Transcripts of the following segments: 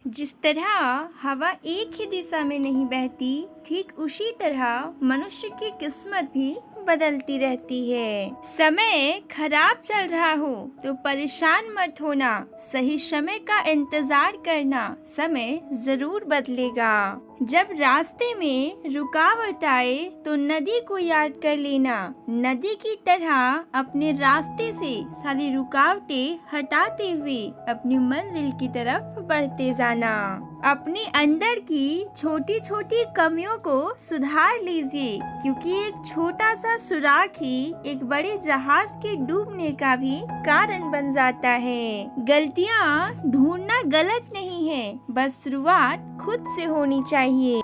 जिस तरह हवा एक ही दिशा में नहीं बहती, ठीक उसी तरह मनुष्य की किस्मत भी बदलती रहती है। समय खराब चल रहा हो तो परेशान मत होना, सही समय का इंतजार करना, समय जरूर बदलेगा। जब रास्ते में रुकावट आए तो नदी को याद कर लेना, नदी की तरह अपने रास्ते से सारी रुकावटें हटाते हुए अपनी मंजिल की तरफ बढ़ते जाना। अपने अंदर की छोटी छोटी कमियों को सुधार लीजिए, क्योंकि एक छोटा सा सुराख ही एक बड़े जहाज के डूबने का भी कारण बन जाता है। गलतियाँ ढूंढना गलत नहीं है, बस शुरुआत खुद से होनी चाहिए।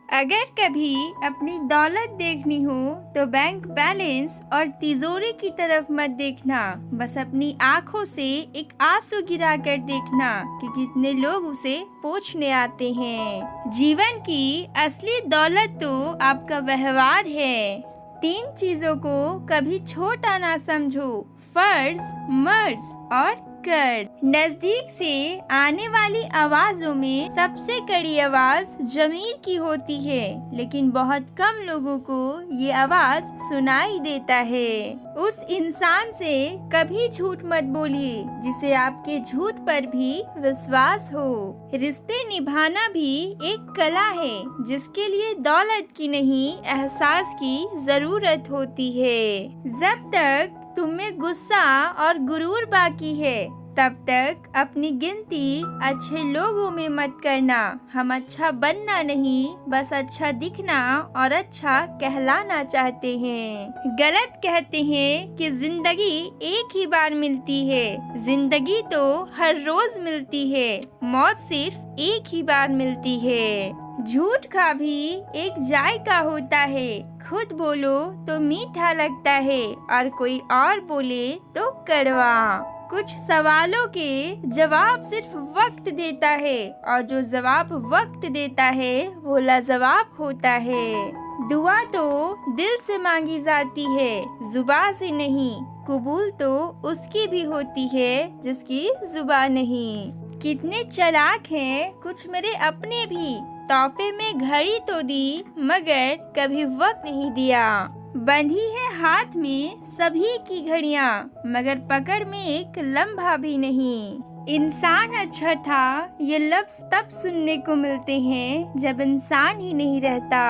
अगर कभी अपनी दौलत देखनी हो तो बैंक बैलेंस और तिजोरी की तरफ मत देखना, बस अपनी आँखों से एक आंसू गिरा कर देखना कि कितने लोग उसे पोंछने आते हैं। जीवन की असली दौलत तो आपका व्यवहार है। 3 चीजों को कभी छोटा ना समझो, फर्ज, मर्ज और कर। नजदीक से आने वाली आवाजों में सबसे कड़ी आवाज जमीर की होती है, लेकिन बहुत कम लोगों को ये आवाज सुनाई देता है। उस इंसान से कभी झूठ मत बोलिए जिसे आपके झूठ पर भी विश्वास हो। रिश्ते निभाना भी एक कला है, जिसके लिए दौलत की नहीं, एहसास की जरूरत होती है। जब तक तुम में गुस्सा और गुरूर बाकी है, तब तक अपनी गिनती अच्छे लोगों में मत करना। हम अच्छा बनना नहीं, बस अच्छा दिखना और अच्छा कहलाना चाहते हैं। गलत कहते हैं कि जिंदगी एक ही बार मिलती है। जिंदगी तो हर रोज मिलती है, मौत सिर्फ एक ही बार मिलती है। झूठ का भी एक जायका होता है, खुद बोलो तो मीठा लगता है और कोई और बोले तो कड़वा। कुछ सवालों के जवाब सिर्फ वक्त देता है, और जो जवाब वक्त देता है वो लाजवाब होता है। दुआ तो दिल से मांगी जाती है, जुबान से नहीं। कबूल तो उसकी भी होती है जिसकी जुबान नहीं। कितने चालाक हैं कुछ मेरे अपने भी, तोहफे में घड़ी तो दी मगर कभी वक्त नहीं दिया। बंधी है हाथ में सभी की घड़ियां, मगर पकड़ में एक लम्हा भी नहीं। इंसान अच्छा था ये लफ्ज तब सुनने को मिलते हैं जब इंसान ही नहीं रहता।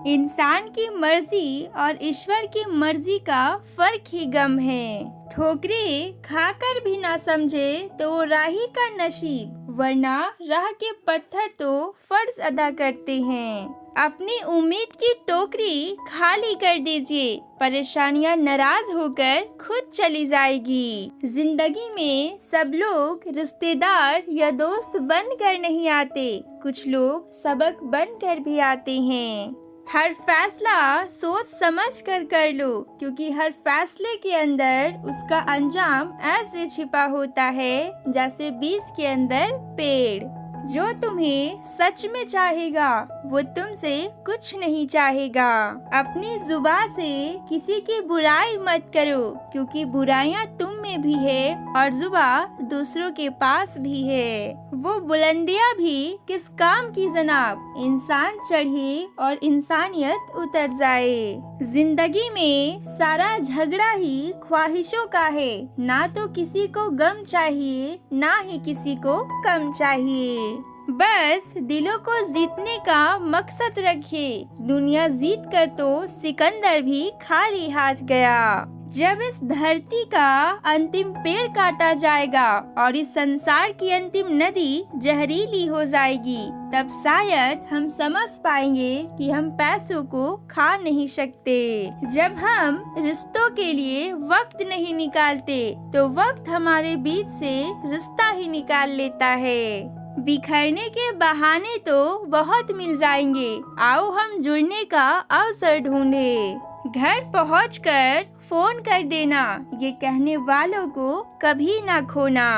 इंसान की मर्जी और ईश्वर की मर्जी का फर्क ही गम है। ठोकरें खाकर भी ना समझे तो वो राही का नसीब, वरना राह के पत्थर तो फर्ज अदा करते हैं। अपनी उम्मीद की टोकरी खाली कर दीजिए, परेशानियां नाराज होकर खुद चली जाएगी। जिंदगी में सब लोग रिश्तेदार या दोस्त बनकर नहीं आते, कुछ लोग सबक बनकर भी आते हैं। हर फैसला सोच समझ कर लो, क्योंकि हर फैसले के अंदर उसका अंजाम ऐसे छिपा होता है जैसे बीज के अंदर पेड़। जो तुम्हें सच में चाहेगा वो तुमसे कुछ नहीं चाहेगा। अपनी जुबान से किसी की बुराई मत करो, क्योंकि बुराइयां तुम में भी है और जुबान दूसरों के पास भी है। वो बुलंदियां भी किस काम की जनाब, इंसान चढ़े और इंसानियत उतर जाए। जिंदगी में सारा झगड़ा ही ख्वाहिशों का है, ना तो किसी को गम चाहिए ना ही किसी को कम चाहिए। बस दिलों को जीतने का मकसद रखिए, दुनिया जीत कर तो सिकंदर भी खाली हाथ गया। जब इस धरती का अंतिम पेड़ काटा जाएगा और इस संसार की अंतिम नदी जहरीली हो जाएगी, तब शायद हम समझ पाएंगे कि हम पैसों को खा नहीं सकते। जब हम रिश्तों के लिए वक्त नहीं निकालते तो वक्त हमारे बीच से रिश्ता ही निकाल लेता है। बिखरने के बहाने तो बहुत मिल जाएंगे, आओ हम जुड़ने का अवसर ढूंढे। घर पहुंचकर फोन कर देना, ये कहने वालों को कभी ना खोना।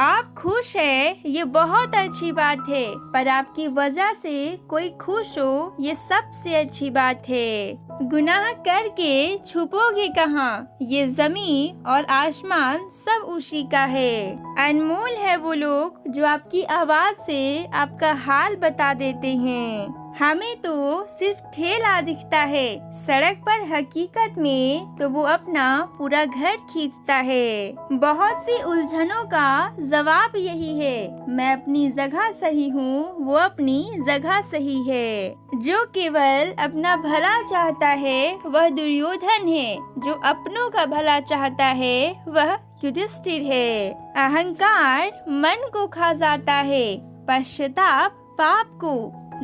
आप खुश है ये बहुत अच्छी बात है, पर आपकी वजह से कोई खुश हो ये सबसे अच्छी बात है। गुनाह करके छुपोगे कहाँ? ये जमीन और आसमान सब उसी का है। अनमोल है वो लोग जो आपकी आवाज से आपका हाल बता देते हैं। हमें तो सिर्फ ठेला दिखता है, सड़क पर हकीकत में तो वो अपना पूरा घर खींचता है। बहुत सी उलझनों का जवाब यही है, मैं अपनी जगह सही हूँ, वो अपनी जगह सही है। जो केवल अपना भला चाहता है वह दुर्योधन है, जो अपनों का भला चाहता है वह युधिष्ठिर है। अहंकार मन को खा जाता है, पश्चाताप पाप को,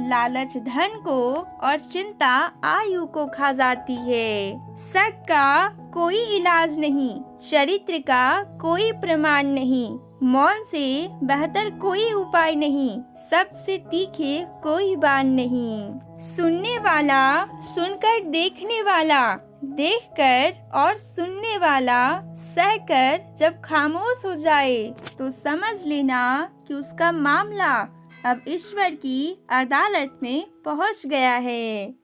लालच धन को और चिंता आयु को खा जाती है। शक का कोई इलाज नहीं, चरित्र का कोई प्रमाण नहीं, मौन से बेहतर कोई उपाय नहीं, सबसे तीखे कोई बाण नहीं। सुनने वाला सुनकर देखने वाला, देखकर और सुनने वाला सहकर जब खामोश हो जाए तो समझ लेना कि उसका मामला अब ईश्वर की अदालत में पहुंच गया है।